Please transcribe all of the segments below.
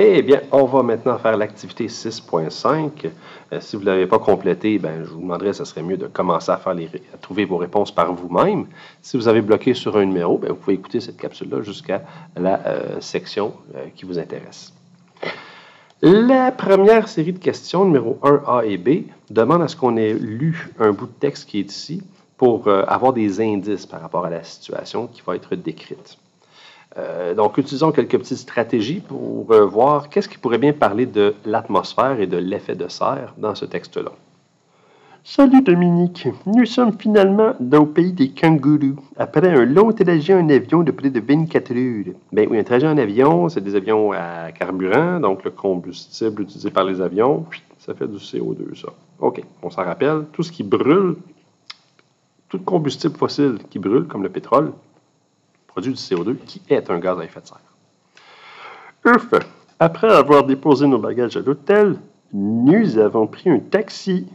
Eh bien, on va maintenant faire l'activité 6.5. Si vous ne l'avez pas complétée, ben, je vous demanderais, ce serait mieux de commencer à trouver vos réponses par vous-même. Si vous avez bloqué sur un numéro, ben, vous pouvez écouter cette capsule-là jusqu'à la section qui vous intéresse. La première série de questions, numéro 1A et B, demande à ce qu'on ait lu un bout de texte qui est ici pour avoir des indices par rapport à la situation qui va être décrite. Donc, utilisons quelques petites stratégies pour voir qu'est-ce qui pourrait bien parler de l'atmosphère et de l'effet de serre dans ce texte-là. Salut Dominique, nous sommes finalement au pays des kangourous, après un long trajet en avion de près de 24 heures. Bien oui, un trajet en avion, c'est des avions à carburant, donc le combustible utilisé par les avions, ça fait du CO2, ça. OK, on s'en rappelle, tout ce qui brûle, tout combustible fossile qui brûle, comme le pétrole, produit du CO2, qui est un gaz à effet de serre. Ouf! Après avoir déposé nos bagages à l'hôtel, nous avons pris un taxi.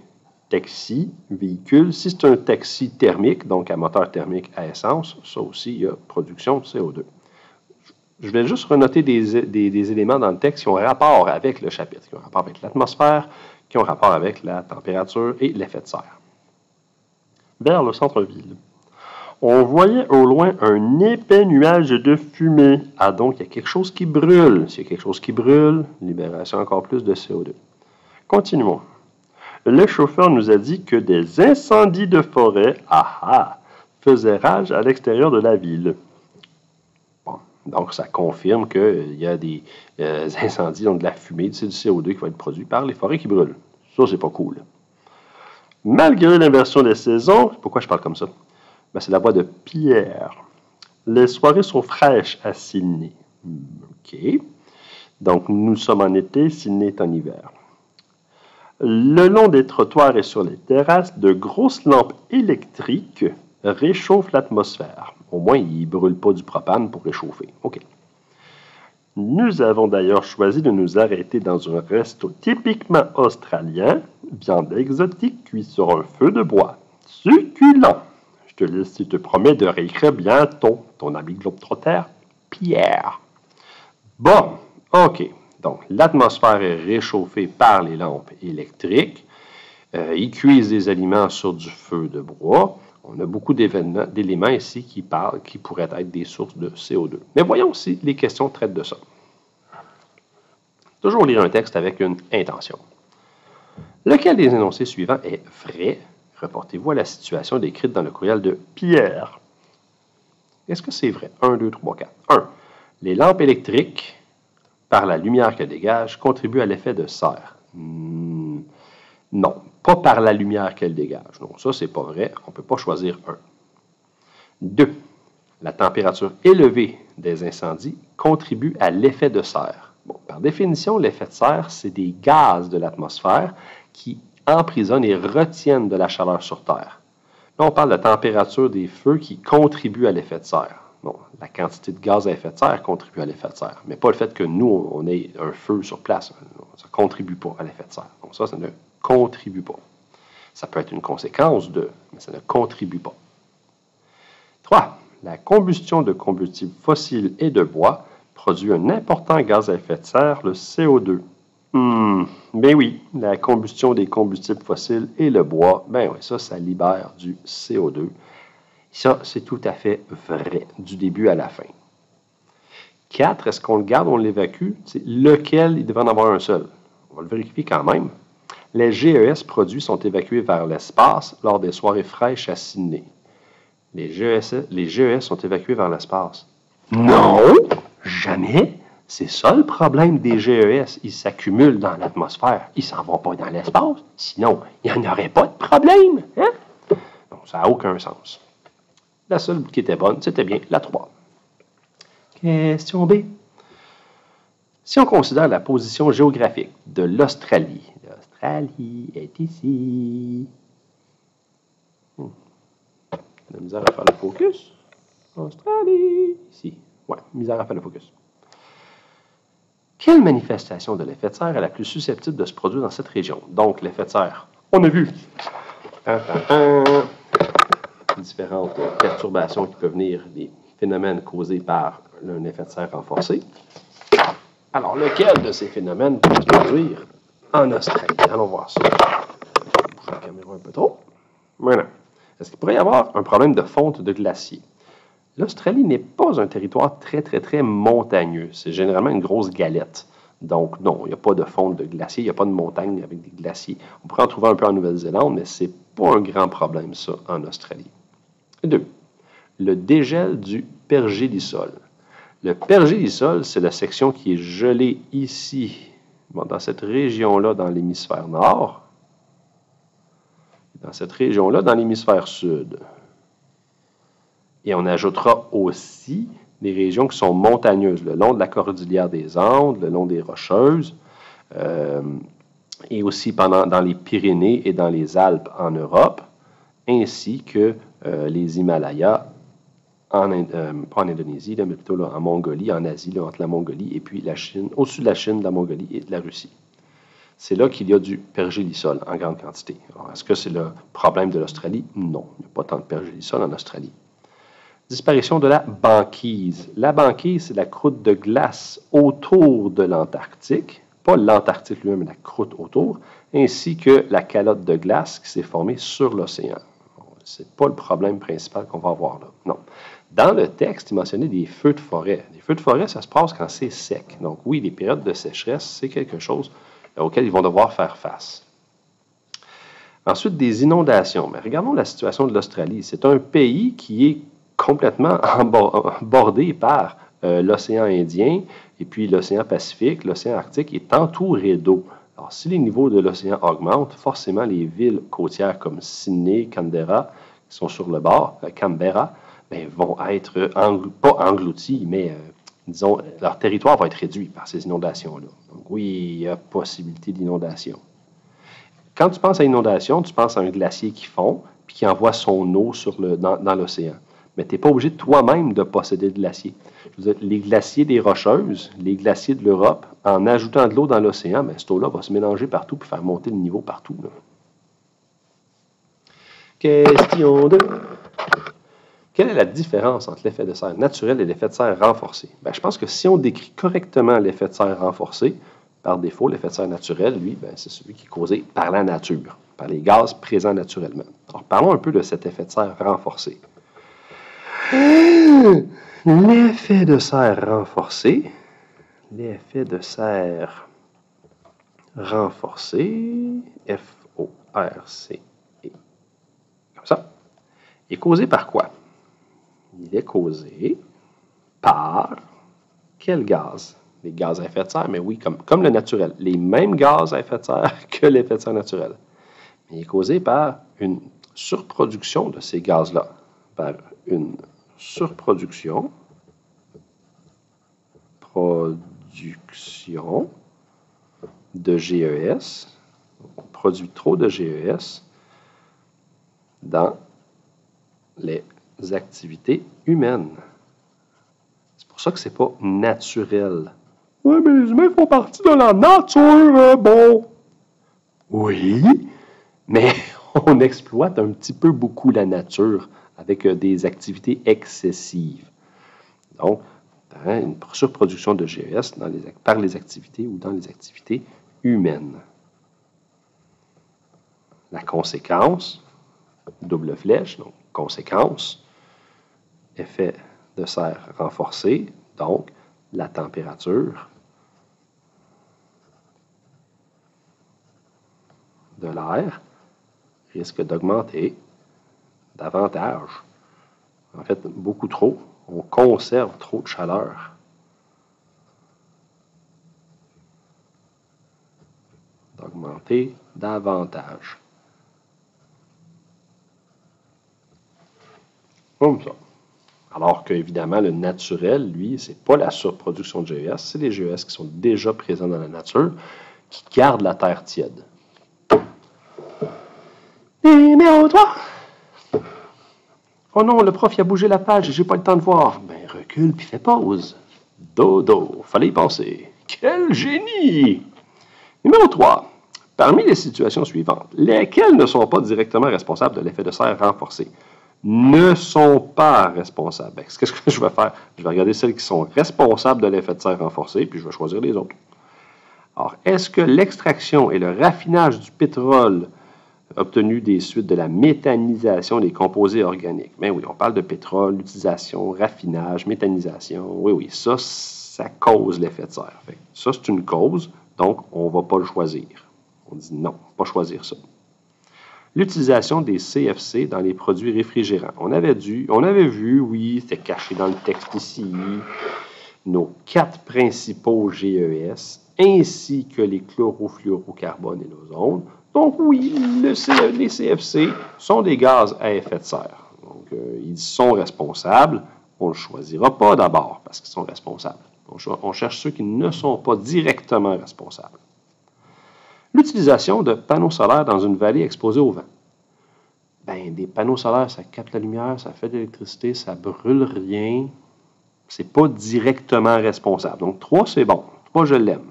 Taxi, véhicule, si c'est un taxi thermique, donc à moteur thermique à essence, ça aussi, il y a production de CO2. Je vais juste renoter des éléments dans le texte qui ont rapport avec le chapitre, qui ont rapport avec l'atmosphère, qui ont rapport avec la température et l'effet de serre. Vers le centre-ville. On voyait au loin un épais nuage de fumée. Ah, donc, il y a quelque chose qui brûle. S'il y a quelque chose qui brûle, libération encore plus de CO2. Continuons. Le chauffeur nous a dit que des incendies de forêt, faisaient rage à l'extérieur de la ville. Bon, donc ça confirme qu'il y a des incendies, donc de la fumée, c'est du CO2 qui va être produit par les forêts qui brûlent. Ça, c'est pas cool. Malgré l'inversion des saisons, pourquoi je parle comme ça? Ben, c'est la voix de Pierre. Les soirées sont fraîches à Sydney. OK. Donc, nous sommes en été, Sydney est en hiver. Le long des trottoirs et sur les terrasses, de grosses lampes électriques réchauffent l'atmosphère. Au moins, ils ne brûlent pas du propane pour réchauffer. OK. Nous avons d'ailleurs choisi de nous arrêter dans un resto typiquement australien, viande exotique cuite sur un feu de bois. Succulent! Je te laisse et te promets de réécrire bientôt ton ami globetrotter, Pierre. Bon, OK. Donc, l'atmosphère est réchauffée par les lampes électriques. Ils cuisent des aliments sur du feu de bois. On a beaucoup d'éléments ici qui pourraient être des sources de CO2. Mais voyons si les questions traitent de ça. Toujours lire un texte avec une intention. Lequel des énoncés suivants est vrai? Reportez-vous à la situation décrite dans le courriel de Pierre. Est-ce que c'est vrai? 1, 2, 3, 4. 1. Les lampes électriques, par la lumière qu'elles dégagent, contribuent à l'effet de serre. Non, pas par la lumière qu'elles dégagent. Non, ça, c'est pas vrai. On ne peut pas choisir un. 2. La température élevée des incendies contribue à l'effet de serre. Bon, par définition, l'effet de serre, c'est des gaz de l'atmosphère qui emprisonnent et retiennent de la chaleur sur Terre. Là, on parle de la température des feux qui contribue à l'effet de serre. Non, la quantité de gaz à effet de serre contribue à l'effet de serre, mais pas le fait que nous, on ait un feu sur place. Ça ne contribue pas à l'effet de serre. Donc ça ne contribue pas. Ça peut être une conséquence de, mais ça ne contribue pas. 3. La combustion de combustibles fossiles et de bois produit un important gaz à effet de serre, le CO2. Ben oui, la combustion des combustibles fossiles et le bois, ben oui, ça libère du CO2. Ça, c'est tout à fait vrai, du début à la fin. 4, est-ce qu'on le garde ou on l'évacue? C'est lequel, il devrait en avoir un seul. On va le vérifier quand même. Les GES produits sont évacués vers l'espace lors des soirées fraîches à Sydney. Les GES sont évacués vers l'espace. Non, jamais. C'est ça le problème des GES. Ils s'accumulent dans l'atmosphère. Ils ne s'en vont pas dans l'espace. Sinon, il n'y en aurait pas de problème. Hein? Donc, ça n'a aucun sens. La seule qui était bonne, c'était bien la 3. Question B. Si on considère la position géographique de l'Australie, l'Australie est ici. La misère à faire le focus. Australie, ici. Ouais, misère à faire le focus. Quelle manifestation de l'effet de serre est la plus susceptible de se produire dans cette région? Donc, l'effet de serre, on a vu. Différentes perturbations qui peuvent venir des phénomènes causés par un effet de serre renforcé. Alors, lequel de ces phénomènes peut se produire en Australie? Allons voir ça. Je bouge la caméra un peu trop. Voilà. Est-ce qu'il pourrait y avoir un problème de fonte de glacier? L'Australie n'est pas un territoire très montagneux. C'est généralement une grosse galette. Donc, non, il n'y a pas de fonte de glacier, il n'y a pas de montagne avec des glaciers. On pourrait en trouver un peu en Nouvelle-Zélande, mais ce n'est pas un grand problème, ça, en Australie. 2. Le dégel du pergélisol. Le pergélisol, c'est la section qui est gelée ici, dans cette région-là, dans l'hémisphère nord. Dans cette région-là, dans l'hémisphère sud. Et on ajoutera aussi des régions qui sont montagneuses, le long de la cordillère des Andes, le long des Rocheuses, et aussi dans les Pyrénées et dans les Alpes en Europe, ainsi que les Himalayas, pas en Indonésie, mais plutôt là, en Mongolie, en Asie, entre la Mongolie et puis la Chine, au-dessus de la Chine, de la Mongolie et de la Russie. C'est là qu'il y a du pergélisol en grande quantité. Alors, est-ce que c'est le problème de l'Australie? Non, il n'y a pas tant de pergélisol en Australie. Disparition de la banquise. La banquise, c'est la croûte de glace autour de l'Antarctique, pas l'Antarctique lui-même, mais la croûte autour, ainsi que la calotte de glace qui s'est formée sur l'océan. Ce n'est pas le problème principal qu'on va avoir là. Non. Dans le texte, il mentionnait des feux de forêt. Les feux de forêt, ça se passe quand c'est sec. Donc oui, les périodes de sécheresse, c'est quelque chose auquel ils vont devoir faire face. Ensuite, des inondations. Mais regardons la situation de l'Australie. C'est un pays qui est complètement bordé par l'océan Indien et puis l'océan Pacifique. L'océan Arctique est entouré d'eau. Alors, si les niveaux de l'océan augmentent, forcément, les villes côtières comme Sydney, Canberra, qui sont sur le bord, Canberra, vont être, pas engloutis, mais disons, leur territoire va être réduit par ces inondations-là. Donc oui, il y a possibilité d'inondation. Quand tu penses à inondation, tu penses à un glacier qui fond puis qui envoie son eau dans l'océan. Mais tu n'es pas obligé toi-même de posséder le glacier. Je veux dire, les glaciers des Rocheuses, les glaciers de l'Europe, en ajoutant de l'eau dans l'océan, cette eau-là va se mélanger partout et faire monter le niveau partout. Là. Question 2. Quelle est la différence entre l'effet de serre naturel et l'effet de serre renforcé? Je pense que si on décrit correctement l'effet de serre renforcé, par défaut, l'effet de serre naturel, lui, c'est celui qui est causé par la nature, par les gaz présents naturellement. Alors, parlons un peu de cet effet de serre renforcé. L'effet de serre renforcé, F-O-R-C-E, comme ça, est causé par quoi? Il est causé par quel gaz? Les gaz à effet de serre, mais oui, comme le naturel. Les mêmes gaz à effet de serre que l'effet de serre naturel. Mais il est causé par une surproduction de ces gaz-là. Par une surproduction, de GES. On produit trop de GES dans les activités humaines. C'est pour ça que c'est pas naturel. Oui, mais les humains font partie de la nature, bon. Oui, mais on exploite un petit peu beaucoup la nature avec des activités excessives. Donc, une surproduction de GES par les activités ou dans les activités humaines. La conséquence, double flèche, donc conséquence, effet de serre renforcé, donc la température de l'air risque d'augmenter davantage. En fait, beaucoup trop. On conserve trop de chaleur. D'augmenter davantage. Comme ça. Alors qu'évidemment, le naturel, lui, c'est pas la surproduction de GES, c'est les GES qui sont déjà présents dans la nature, qui gardent la terre tiède. Numéro 3. Oh non, le prof, il a bougé la page et j'ai pas le temps de voir. Recule puis fais pause. Dodo, fallait y penser. Quel génie! Numéro 3. Parmi les situations suivantes, lesquelles ne sont pas directement responsables de l'effet de serre renforcé? ne sont pas responsables. Qu'est-ce que je vais faire? Je vais regarder celles qui sont responsables de l'effet de serre renforcé, puis je vais choisir les autres. Alors, est-ce que l'extraction et le raffinage du pétrole obtenu des suites de la méthanisation des composés organiques? Bien oui, on parle de pétrole, utilisation, raffinage, méthanisation. Oui, ça cause l'effet de serre. Ça, c'est une cause, donc on ne va pas le choisir. On dit non, pas choisir ça. L'utilisation des CFC dans les produits réfrigérants. On avait vu, oui, c'était caché dans le texte ici, nos 4 principaux GES, ainsi que les chlorofluorocarbones et l'ozone. Donc oui, les CFC sont des gaz à effet de serre. Donc ils sont responsables. On ne le choisira pas d'abord parce qu'ils sont responsables. On cherche ceux qui ne sont pas directement responsables. L'utilisation de panneaux solaires dans une vallée exposée au vent. Bien, des panneaux solaires, ça capte la lumière, ça fait de l'électricité, ça brûle rien. C'est pas directement responsable. Donc 3, c'est bon. 3, je l'aime.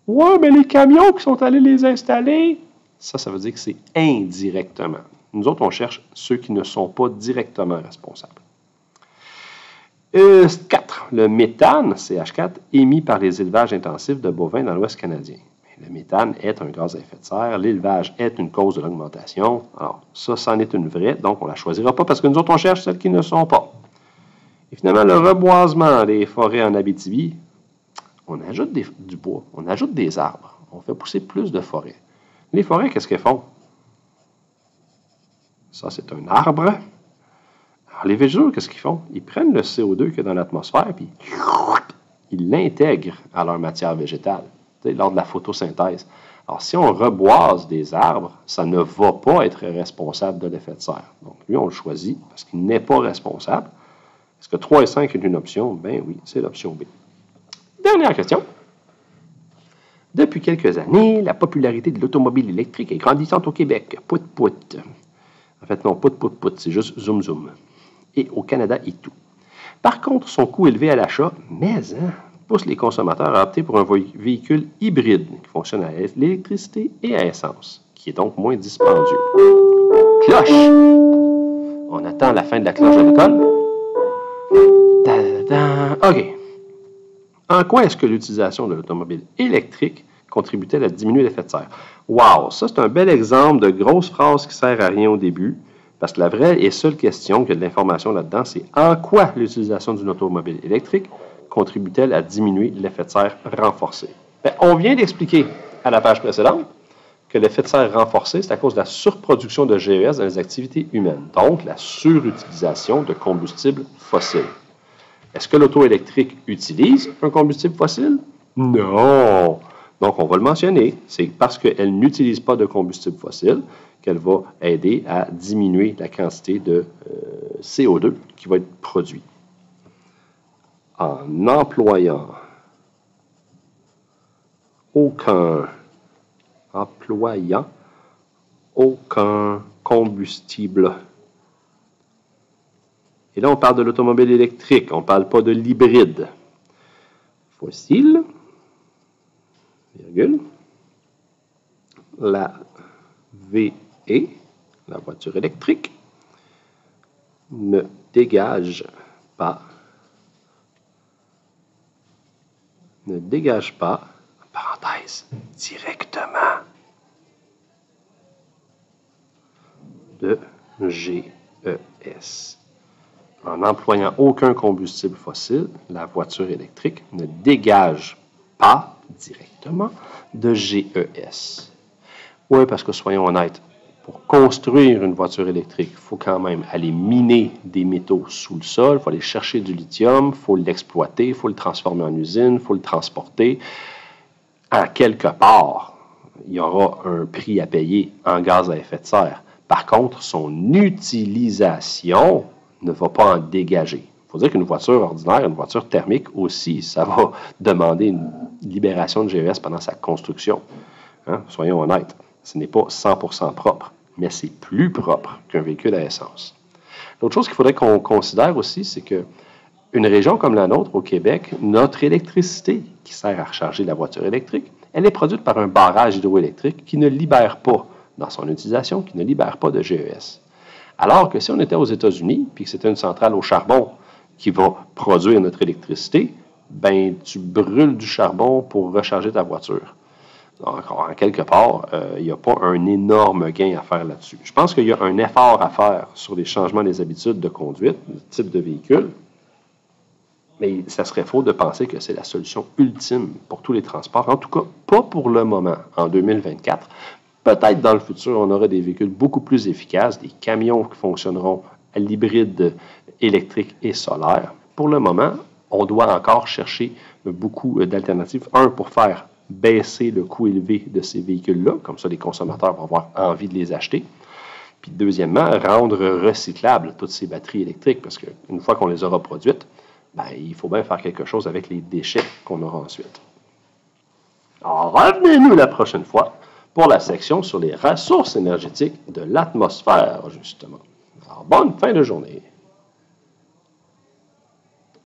Ouais, mais les camions qui sont allés les installer, ça veut dire que c'est indirectement. Nous autres, on cherche ceux qui ne sont pas directement responsables. 4. Le méthane, CH4, émis par les élevages intensifs de bovins dans l'Ouest canadien. Le méthane est un gaz à effet de serre. L'élevage est une cause de l'augmentation. Alors, ça, c'en est une vraie, donc on ne la choisira pas parce que nous autres, on cherche celles qui ne sont pas. Et finalement, le reboisement des forêts en Abitibi, on ajoute du bois, on ajoute des arbres. On fait pousser plus de forêts. Les forêts, qu'est-ce qu'elles font? Ça, c'est un arbre. Alors, les végétaux, qu'est-ce qu'ils font? Ils prennent le CO2 qu'il y a dans l'atmosphère, puis ils l'intègrent à leur matière végétale, lors de la photosynthèse. Alors, si on reboise des arbres, ça ne va pas être responsable de l'effet de serre. Donc, lui, on le choisit parce qu'il n'est pas responsable. Est-ce que 3 et 5 est une option? Ben oui, c'est l'option B. Dernière question. Depuis quelques années, la popularité de l'automobile électrique est grandissante au Québec. Pout-pout. En fait, non, pout-pout-pout, c'est juste zoom-zoom. Et au Canada et tout. Par contre, son coût élevé à l'achat, pousse les consommateurs à opter pour un véhicule hybride qui fonctionne à l'électricité et à essence, qui est donc moins dispendieux. Cloche! On attend la fin de la cloche de l'école. OK. En quoi est-ce que l'utilisation de l'automobile électrique contribue-t-elle à diminuer l'effet de serre? Wow! Ça, c'est un bel exemple de grosse phrase qui ne sert à rien au début, parce que la vraie et seule question, qu'il y a de l'information là-dedans, c'est en quoi l'utilisation d'une automobile électrique contribue-t-elle à diminuer l'effet de serre renforcé? Bien, on vient d'expliquer à la page précédente que l'effet de serre renforcé, c'est à cause de la surproduction de GES dans les activités humaines, donc la surutilisation de combustibles fossiles. Est-ce que l'auto électrique utilise un combustible fossile? Non! Donc, on va le mentionner. C'est parce qu'elle n'utilise pas de combustible fossile qu'elle va aider à diminuer la quantité de CO2 qui va être produit. En employant aucun combustible. Et là, on parle de l'automobile électrique, on ne parle pas de l'hybride. Fossile, virgule, la VE, la voiture électrique, ne dégage pas, en parenthèse, directement de GES. En n'employant aucun combustible fossile, la voiture électrique ne dégage pas directement de GES. Oui, parce que soyons honnêtes, pour construire une voiture électrique, il faut quand même aller miner des métaux sous le sol, il faut aller chercher du lithium, il faut l'exploiter, il faut le transformer en usine, il faut le transporter. À quelque part, il y aura un prix à payer en gaz à effet de serre. Par contre, son utilisation ne va pas en dégager. Il faut dire qu'une voiture ordinaire, une voiture thermique aussi, ça va demander une libération de GES pendant sa construction. Hein? Soyons honnêtes, ce n'est pas 100% propre, mais c'est plus propre qu'un véhicule à essence. L'autre chose qu'il faudrait qu'on considère aussi, c'est qu'une région comme la nôtre, au Québec, notre électricité qui sert à recharger la voiture électrique, elle est produite par un barrage hydroélectrique qui ne libère pas, dans son utilisation, qui ne libère pas de GES. Alors que si on était aux États-Unis, puis que c'était une centrale au charbon qui va produire notre électricité, ben tu brûles du charbon pour recharger ta voiture. Donc, en quelque part, il n'y a pas un énorme gain à faire là-dessus. Je pense qu'il y a un effort à faire sur les changements des habitudes de conduite, du type de véhicule, mais ça serait faux de penser que c'est la solution ultime pour tous les transports. En tout cas, pas pour le moment, en 2024. Peut-être dans le futur, on aura des véhicules beaucoup plus efficaces, des camions qui fonctionneront à l'hybride électrique et solaire. Pour le moment, on doit encore chercher beaucoup d'alternatives. Un, pour faire baisser le coût élevé de ces véhicules-là, comme ça les consommateurs vont avoir envie de les acheter. Puis deuxièmement, rendre recyclables toutes ces batteries électriques, parce qu'une fois qu'on les aura produites, ben, il faut bien faire quelque chose avec les déchets qu'on aura ensuite. Alors, revenez-nous la prochaine fois pour la section sur les ressources énergétiques de l'atmosphère, justement. Alors, bonne fin de journée.